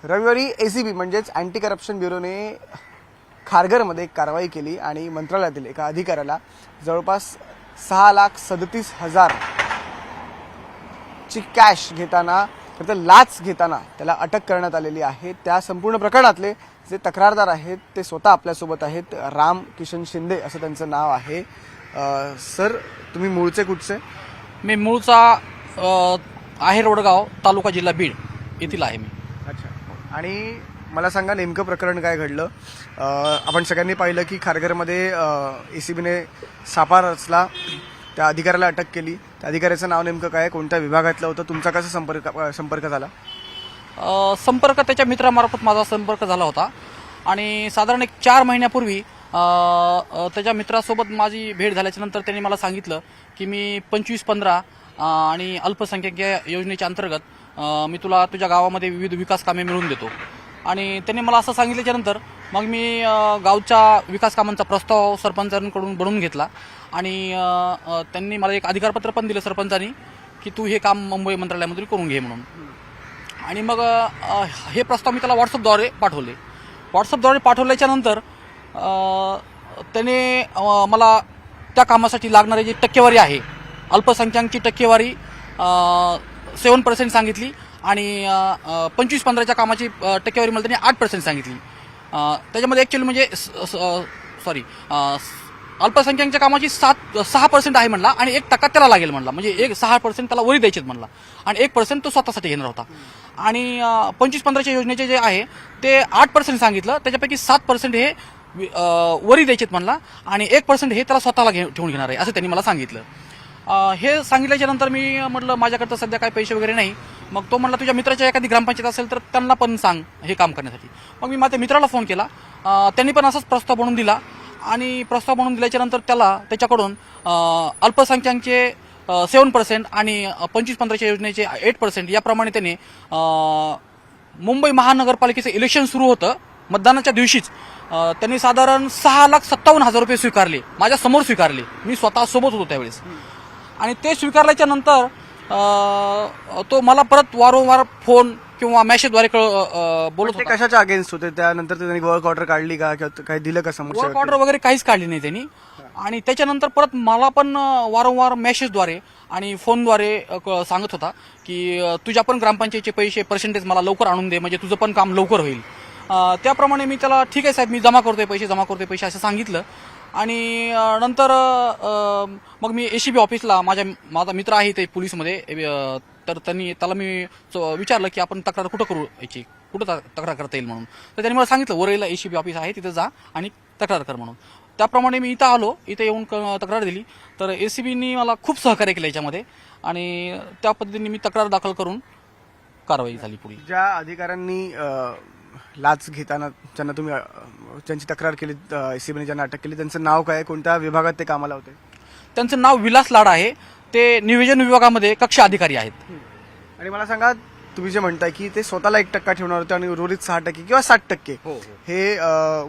रविवारी एसीबी म्हणजेच anti corruption ब्युरोने खारघरमध्ये एक कारवाई केली आणि मंत्रालयातील एका अधिकाऱ्याला जवळपास 6,37,000 ची कॅश घेताना लाच घेताना त्याला अटक करण्यात आलेली आहे। त्या संपूर्ण प्रकरणातले जे तक्रारदार आहेत ते स्वतः आपल्यासोबत आहेत। राम किशन शिंदे असं त्यांचं नाव आहे। सर, तुम्ही मूळचे कुठचे? मी मूळचा आहे रोडगाव, तालुका जिल्हा बीड येथील आहे मी। अच्छा, आणि मला सांगा नेमकं प्रकरण काय घडलं? आपण सगळ्यांनी पाहिलं की खारघरमध्ये एसीबीने सापळा रचला, त्या अधिकाऱ्याला अटक केली। त्या अधिकाऱ्याचं नाव नेमकं काय, कोणत्या विभागातलं होतं, तुमचा कसा संपर्क झाला? संपर्क त्याच्या मित्रामार्फत माझा संपर्क झाला होता आणि साधारण एक 4 महिन्यापूर्वी त्याच्या मित्रासोबत माझी भेट झाल्याच्या नंतर त्यांनी मला सांगितलं की मी 25-15 आणि अल्पसंख्याक योजनेच्या अंतर्गत मी तुला तुझ्या गावामध्ये विविध विकास कामे मिळवून देतो। आणि त्यांनी मला असं सांगितल्याच्या नंतर मग मी गावच्या विकास कामांचा प्रस्ताव सरपंचांकडून बनवून घेतला आणि त्यांनी मला एक अधिकारपत्र पण दिलं सरपंचांनी की तू हे काम मुंबई मंत्रालयामधून करून घे म्हणून। आणि मग हे प्रस्ताव मी त्याला व्हॉट्सअपद्वारे पाठवले। व्हॉट्सअपद्वारे पाठवल्याच्या नंतर त्याने मला त्या कामासाठी लागणारी जी टक्केवारी आहे, अल्पसंख्याकांची टक्केवारी 7% सांगितली आणि 25-15च्या कामाची टक्केवारी मला त्यांनी 8% सांगितली। त्याच्यामध्ये ॲक्च्युअली म्हणजे अल्पसंख्याकांच्या कामाची 6% आहे म्हणला आणि 1% त्याला लागेल म्हणला, म्हणजे 6% त्याला वरी द्यायचेत म्हणला आणि 1% तो स्वतःसाठी घेणार होता। आणि 25-15च्या योजनेचे जे आहे ते 8% सांगितलं, त्याच्यापैकी 7% हे वरी द्यायचेत म्हणला आणि 1% हे त्याला स्वतःला ठेवून घेणार आहे असं त्यांनी मला सांगितलं। हे सांगितल्याच्या नंतर मी म्हटलं माझ्याकडे सध्या काही पैसे वगैरे नाही। मग तो म्हटला तुझ्या मित्राच्या एखादी ग्रामपंचायत असेल तर त्यांना पण सांग हे काम करण्यासाठी। मग मी माझ्या मित्राला फोन केला, त्यांनी पण असाच प्रस्ताव बनवून दिला आणि प्रस्ताव बनवून दिल्याच्या नंतर त्याच्याकडून अल्पसंख्याकांचे 7% आणि 25-15च्या योजनेचे 8% याप्रमाणे त्याने मुंबई महानगरपालिकेचं इलेक्शन सुरू होतं मतदानाच्या दिवशीच त्यांनी साधारण 6,57,000 रुपये स्वीकारले, माझ्या समोर स्वीकारले, मी स्वतः सोबत होतो त्यावेळेस। आणि ते स्वीकारल्याच्या नंतर तो मला परत वारंवार फोन किंवा मेसेजद्वारे बोलत होता। कशाच्या अगेन्स्ट होते? त्यानंतर त्यांनी वर्क ऑर्डर काढली का, काही दिलं का समोर? वर्क ऑर्डर वगैरे काहीच काढली नाही त्यांनी। आणि त्याच्यानंतर परत मला पण वारंवार मेसेजद्वारे आणि फोनद्वारे सांगत होता की तुझ्या पण ग्रामपंचायतीचे पैसे पर्सेंटेज मला लवकर आणून दे, म्हणजे तुझं पण काम लवकर होईल। त्याप्रमाणे मी त्याला ठीक आहे साहेब, मी जमा करतोय पैसे असं सांगितलं। आणि नंतर मग मी एसीबी ऑफिसला, माझा मित्र आहे ते पोलीसमध्ये, तर त्याला मी विचारलं की आपण तक्रार कुठं करू, याची कुठं तक्रार करता येईल म्हणून। तर त्यांनी मला सांगितलं वरईला एसीबी ऑफिस आहे, तिथं जा आणि तक्रार कर म्हणून। त्याप्रमाणे मी इथं आलो, इथं येऊन तक्रार दिली तर एसीबीनी मला खूप सहकार्य केलं याच्यामध्ये आणि त्या पद्धतीने मी तक्रार दाखल करून कारवाई झाली पुढे। ज्या अधिकाऱ्यांनी लाच घेताना ज्यांना तुम्ही ज्यांची तक्रार केली, एसीबीने ज्यांना अटक केली, त्यांचं नाव काय, कोणत्या विभागात ते कामाला होते? त्यांचं नाव विलास लाड आहे, ते नियोजन विभागामध्ये कक्षा अधिकारी आहेत। आणि मला सांगा, तुम्ही जे म्हणताय की ते स्वतःला 1% ठेवणार होते आणि उर्वरित 6% किंवा 60% हे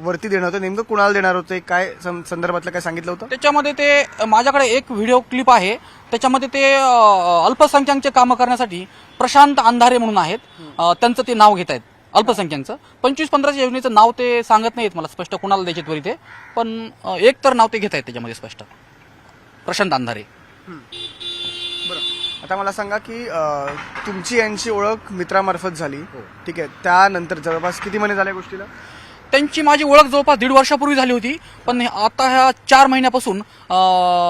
वरती देणार होते, नेमकं कुणाला देणार होते, काय संदर्भातलं काय सांगितलं होतं? त्याच्यामध्ये ते माझ्याकडे एक व्हिडिओ क्लिप आहे, त्याच्यामध्ये ते अल्पसंख्याकांचे कामं करण्यासाठी प्रशांत अंधारे म्हणून आहेत, त्यांचं ते नाव घेत आहेत अल्पसंख्याकांचं। 25-15च्या योजनेचं नाव ते सांगत नाहीत मला स्पष्ट कुणाला द्यायचे वरी ते, पण एक तर नाव ते घेत आहेत त्याच्यामध्ये स्पष्ट, प्रशांत अंधारे। बरं, आता मला सांगा की तुमची यांची ओळख मित्रामार्फत झाली, ठीक आहे, त्यानंतर जवळपास किती महिने झाल्या गोष्टीला? त्यांची माझी ओळख जवळपास 1.5 वर्षापूर्वी झाली होती, पण आता ह्या 4 महिन्यापासून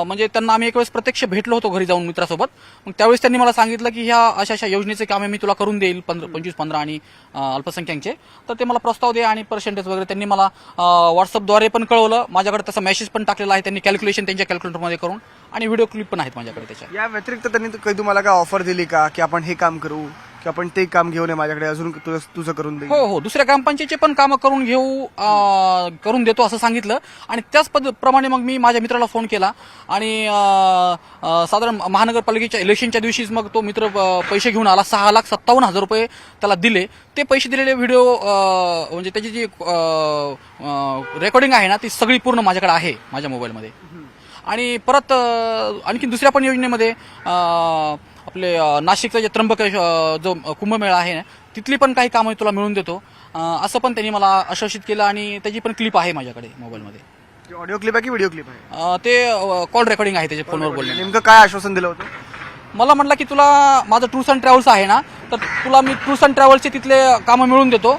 म्हणजे त्यांना आम्ही एक वेळेस प्रत्यक्ष भेटलो होतो घरी जाऊन मित्रासोबत। मग त्यावेळेस त्यांनी मला सांगितलं की ह्या अशा योजनेचे कामे मी तुला करून देईल 25-15 आणि अल्पसंख्याकांचे, तर ते मला प्रस्ताव दे आणि पर्सेंटेज वगैरे त्यांनी मला व्हॉट्सअपद्वारे पण कळवलं। माझ्याकडे तसा मेसेज पण टाकलेला आहे त्यांनी, कॅल्क्युलेशन त्यांच्या कॅल्क्युलेटरमध्ये करून, आणि व्हिडिओ क्लिप पण आहेत माझ्याकडे त्याच्या। या व्यतिरिक्त त्यांनी काही तुम्हाला काय ऑफर दिली का की आपण हे काम करू, की आपण ते काम घेऊन ये माझ्याकडे, अजून तुझं करून दे? हो, दुसऱ्या ग्रामपंचायतीचे पण कामं करून देतो असं सांगितलं। आणि त्याच प्रमाणे मग मी माझ्या मित्राला फोन केला आणि साधारण महानगरपालिकेच्या इलेक्शनच्या दिवशीच मग तो मित्र पैसे घेऊन आला, 6,57,000 रुपये त्याला दिले। ते पैसे दिलेले व्हिडिओ म्हणजे त्याची जी रेकॉर्डिंग आहे ना ती सगळी पूर्ण माझ्याकडे आहे माझ्या मोबाईलमध्ये। आणि परत आणखी दुसऱ्या पण योजनेमध्ये आपले नाशिकचा जे त्र्यंबक जो कुंभमेळा आहे तिथली पण काही कामं तुला मिळवून देतो असं पण त्यांनी मला आश्वासित केलं आणि त्याची पण क्लिप आहे माझ्याकडे मोबाईलमध्ये. ऑडिओ क्लिप आहे की व्हिडिओ क्लिप आहे? ते कॉल रेकॉर्डिंग आहे त्याच्या फोनवर बोलणे. नेमकं काय आश्वासन दिलं होतं? मला म्हटलं की तुला माझं टूर्स अँड ट्रॅव्हल्स आहे ना, तर तुला मी टूर्स अँड ट्रॅव्हल्सचे तिथले कामं मिळवून देतो.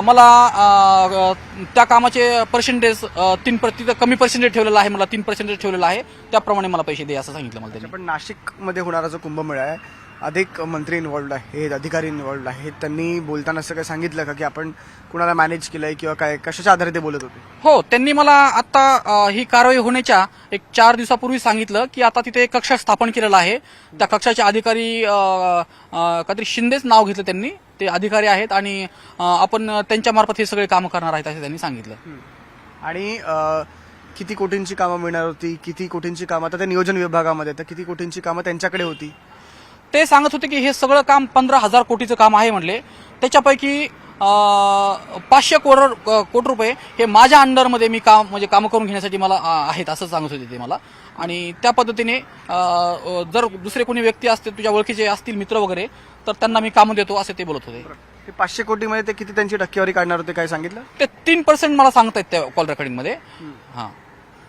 मला त्या कामाचे पर्सेंटेज तिथं कमी पर्सेंटेज ठेवलेलं आहे, मला 3% ठेवलेलं आहे, त्याप्रमाणे मला पैसे दे असं सांगितलं मला त्यांनी. पण नाशिकमध्ये होणारा जो कुंभमेळा आहे अधिक मंत्री इन्व्हॉल्ड आहेत, अधिकारी इन्व्हॉल्ड आहेत, त्यांनी बोलताना असं काय सांगितलं का की आपण कुणाला मॅनेज केलंय किंवा काय, कशाच्या आधारे ते बोलत होते? हो, त्यांनी मला आता ही कारवाई होण्याच्या 4 दिवसापूर्वी सांगितलं की आता तिथे एक कक्ष स्थापन केलेला आहे. त्या कक्षाचे अधिकारी काहीतरी शिंदेच नाव घेतलं त्यांनी, ते अधिकारी आहेत आणि आपण त्यांच्या मार्फत हे सगळे कामं करणार आहेत असं त्यांनी सांगितलं. आणि किती कोटींची कामं मिळणार होती, किती कोटींची कामं आता त्या नियोजन विभागामध्ये, तर किती कोटींची कामं त्यांच्याकडे होती? ते सांगत होते की हे सगळं काम 15,000 कोटीचं काम आहे म्हणले. त्याच्यापैकी 500 कोटी रुपये हे माझ्या अंडरमध्ये मी कामं करून घेण्यासाठी मला आहेत असं सांगत होते ते मला. आणि त्या पद्धतीने जर दुसरे कोणी व्यक्ती असते तुझ्या ओळखीचे असतील मित्र वगैरे तर त्यांना मी कामं देतो असे ते बोलत होते. ते 500 कोटीमध्ये ते किती त्यांची टक्केवारी काढणार होते, काय सांगितलं? ते 3% मला सांगतायत त्या कॉल रेकॉर्डिंगमध्ये. हां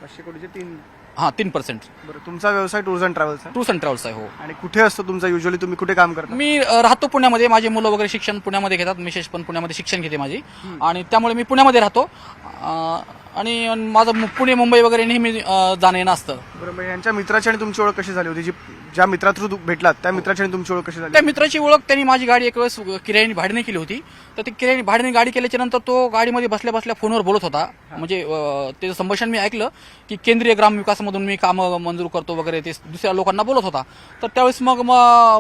500 कोटीचे 3. 3%. बरं, तुमचा व्यवसाय टूर्स अँड ट्रॅव्हल्स आहे? टूर्स अँड ट्रॅव्हल्स आहे. हो. आणि कुठे असतो तुमचा युजली, तुम्ही कुठे काम करता? मी राहतो पुण्यामध्ये, माझे मुलं वगैरे शिक्षण पुण्यामध्ये घेतात, मिसेस पण पुण्यामध्ये शिक्षण घेते माझी, आणि त्यामुळे मी पुण्यामध्ये राहतो आणि माझं पुणे मुंबई वगैरे नेहमी जाणं येणं असतं. बरं, यांच्या मित्राची आणि तुमची ओळख कशी झाली होती? ज्या मित्रा थ्रू भेटलात त्या मित्राची आणि तुमची ओळख कशी झाली? त्या मित्राची ओळख, त्यांनी माझी गाडी एक वेळेस किरायाने भाड्याने केली होती, तर ती किरायाने भाड्याने गाडी केल्याच्या नंतर तो गाडीमध्ये बसल्या बसल्या फोनवर बोलत होता. म्हणजे त्याचं संभाषण मी ऐकलं की केंद्रीय ग्रामविकासमधून मी कामं मंजूर करतो वगैरे, ते दुसऱ्या लोकांना बोलत होता. तर त्यावेळेस मग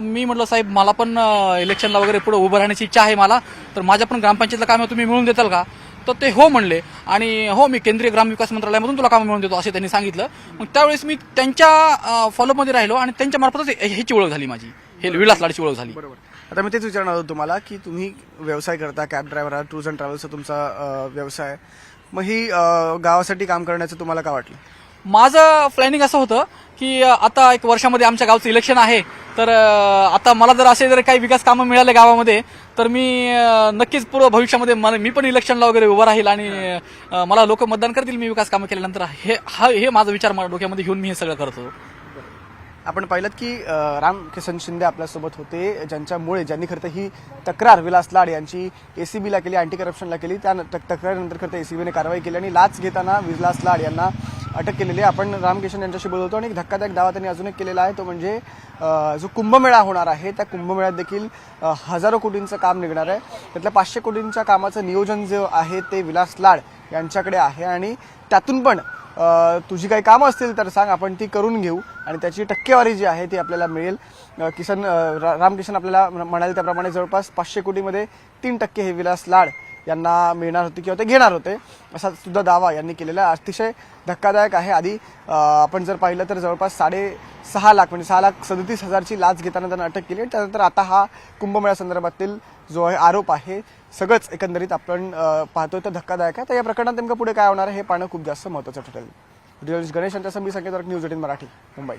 मी म्हटलं साहेब मला पण इलेक्शनला वगैरे पुढे उभं राहण्याची इच्छा आहे मला, तर माझ्या पण ग्रामपंचायतला कामं तुम्ही मिळवून देताल का? तर ते हो म्हणले आणि हो मी केंद्रीय ग्रामविकास मंत्रालयामधून तुला कामं मिळवून देतो असे त्यांनी सांगितलं. मग त्यावेळेस मी त्यांच्या फॉलोमध्ये राहिलो आणि त्यांच्या मार्फतच ह्याची ओळख झाली माझी, हे विलास लाडची ओळख झाली. बरोबर. आता मी तेच विचारणार होतो तुम्हाला की तुम्ही व्यवसाय करता, कॅब ड्रायव्हर आहात, टूर्स अँड ट्रॅव्हल्सचा तुमचा व्यवसाय, मग ही गावासाठी काम करण्याचं तुम्हाला काय वाटलं? माझं प्लॅनिंग असं होतं की आता 1 वर्षामध्ये आमच्या गावचं इलेक्शन आहे, तर आता मला जर असे जर काही विकास कामं मिळाले गावामध्ये तर मी नक्कीच पूर्व भविष्यामध्ये मी पण इलेक्शनला वगैरे उभं राहील आणि मला लोक मतदान करतील मी विकास कामं केल्यानंतर. हे माझा विचार मला डोक्यामध्ये घेऊन मी हे सगळं करतो. आपण पाहिलं की रामकिशन शिंदे आपल्यासोबत होते, ज्यांनी खरं तर ही तक्रार विलास लाड यांची एसीबीला केली, अँटी करप्शनला केली. त्या तक्रारीनंतर खरं तर एसीबीने कारवाई केली आणि लाच घेताना विलास लाड यांना अटक केलेली आहे. आपण रामकिशन यांच्याशी बोलत होतो आणि एक धक्कादायक दावा त्यांनी अजून एक केलेला आहे, तो म्हणजे जो कुंभमेळा होणार आहे त्या कुंभमेळ्यात देखील हजारो कोटींचं काम निघणार आहे. त्यातल्या 500 कोटींच्या कामाचं नियोजन जे आहे ते विलास लाड यांच्याकडे आहे आणि त्यातून पण तुझी काही कामं असतील तर सांग, आपण ती करून घेऊ आणि त्याची टक्केवारी जी आहे ती आपल्याला मिळेल. रामकिशन आपल्याला म्हणाले त्याप्रमाणे जवळपास 500 कोटीमध्ये 3% हे विलास लाड यांना मिळणार होते किंवा ते घेणार होते असा सुद्धा दावा यांनी केलेला आहे. अतिशय धक्कादायक आहे. आधी आपण जर पाहिलं तर जवळपास 6.5 लाख म्हणजे 6,37,000ची लाच घेताना त्यांना अटक केली. त्यानंतर आता हा कुंभमेळ्या संदर्भातील जो आहे आरोप आहे सगळंच एकंदरीत आपण पाहतोय तर धक्कादायक आहे. तर या प्रकरणात नेमकं पुढे काय होणार आहे हे पाहणं खूप जास्त महत्त्वाचं ठरेल. गणेश यांच्यासह मी संकेत न्यूज 18 मराठी, मुंबई.